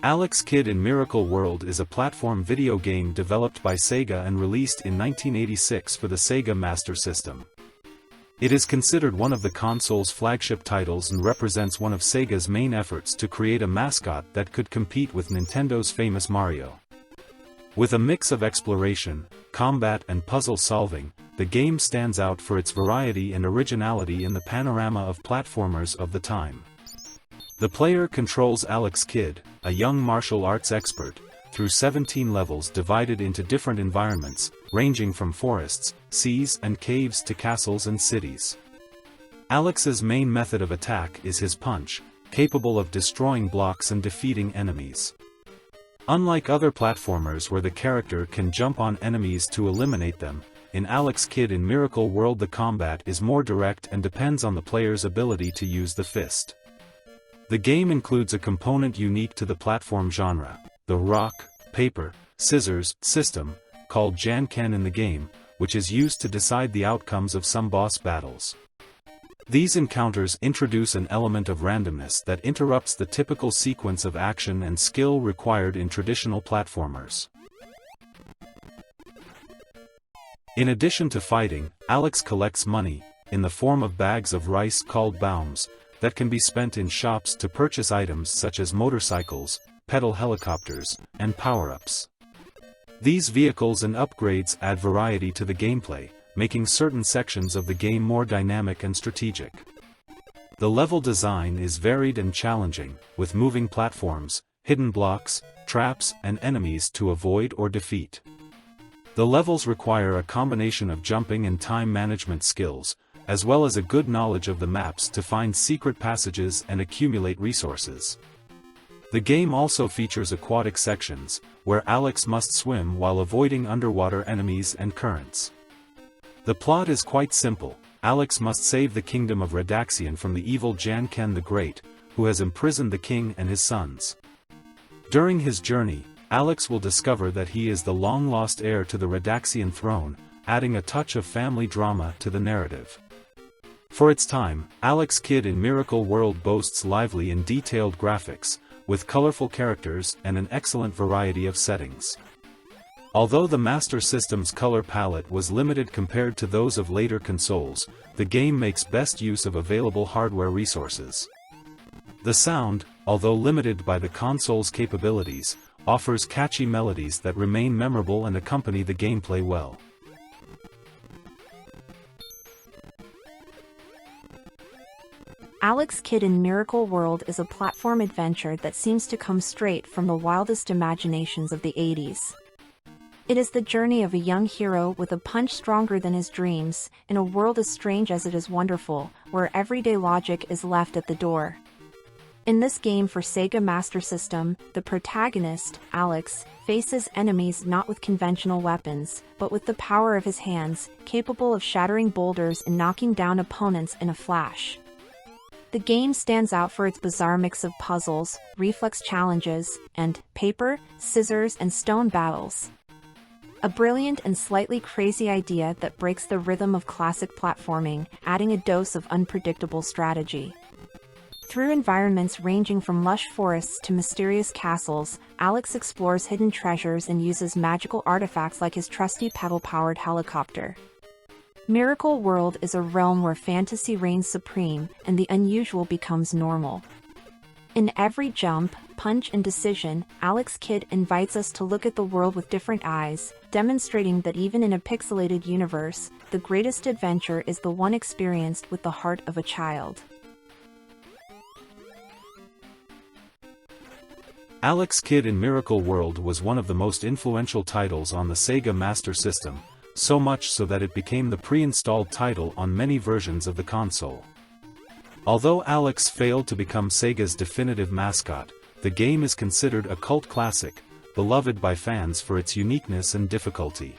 Alex Kidd in Miracle World is a platform video game developed by Sega and released in 1986 for the Sega Master System. It is considered one of the console's flagship titles and represents one of Sega's main efforts to create a mascot that could compete with Nintendo's famous Mario. With a mix of exploration, combat and puzzle solving, the game stands out for its variety and originality in the panorama of platformers of the time. The player controls Alex Kidd, a young martial arts expert, through 17 levels divided into different environments, ranging from forests, seas and caves to castles and cities. Alex's main method of attack is his punch, capable of destroying blocks and defeating enemies. Unlike other platformers where the character can jump on enemies to eliminate them, in Alex Kidd in Miracle World the combat is more direct and depends on the player's ability to use the fist. The game includes a component unique to the platform genre, the rock, paper, scissors system, called Janken in the game, which is used to decide the outcomes of some boss battles. These encounters introduce an element of randomness that interrupts the typical sequence of action and skill required in traditional platformers. In addition to fighting, Alex collects money, in the form of bags of rice called baums, that can be spent in shops to purchase items such as motorcycles, pedal helicopters, and power-ups. These vehicles and upgrades add variety to the gameplay, making certain sections of the game more dynamic and strategic. The level design is varied and challenging, with moving platforms, hidden blocks, traps, and enemies to avoid or defeat. The levels require a combination of jumping and time management skills, as well as a good knowledge of the maps to find secret passages and accumulate resources. The game also features aquatic sections, where Alex must swim while avoiding underwater enemies and currents. The plot is quite simple. Alex must save the kingdom of Radaxian from the evil Janken the Great, who has imprisoned the king and his sons. During his journey, Alex will discover that he is the long-lost heir to the Radaxian throne, adding a touch of family drama to the narrative. For its time, Alex Kidd in Miracle World boasts lively and detailed graphics, with colorful characters and an excellent variety of settings. Although the Master System's color palette was limited compared to those of later consoles, the game makes best use of available hardware resources. The sound, although limited by the console's capabilities, offers catchy melodies that remain memorable and accompany the gameplay well. Alex Kidd in Miracle World is a platform adventure that seems to come straight from the wildest imaginations of the 80s. It is the journey of a young hero with a punch stronger than his dreams, in a world as strange as it is wonderful, where everyday logic is left at the door. In this game for Sega Master System, the protagonist, Alex, faces enemies not with conventional weapons, but with the power of his hands, capable of shattering boulders and knocking down opponents in a flash. The game stands out for its bizarre mix of puzzles, reflex challenges, and paper, scissors, and stone battles. A brilliant and slightly crazy idea that breaks the rhythm of classic platforming, adding a dose of unpredictable strategy. Through environments ranging from lush forests to mysterious castles, Alex explores hidden treasures and uses magical artifacts like his trusty pedal-powered helicopter. Miracle World is a realm where fantasy reigns supreme and the unusual becomes normal. In every jump, punch and decision, Alex Kidd invites us to look at the world with different eyes, demonstrating that even in a pixelated universe, the greatest adventure is the one experienced with the heart of a child. Alex Kidd in Miracle World was one of the most influential titles on the Sega Master System, so much so that it became the pre-installed title on many versions of the console. Although Alex failed to become Sega's definitive mascot, the game is considered a cult classic, beloved by fans for its uniqueness and difficulty.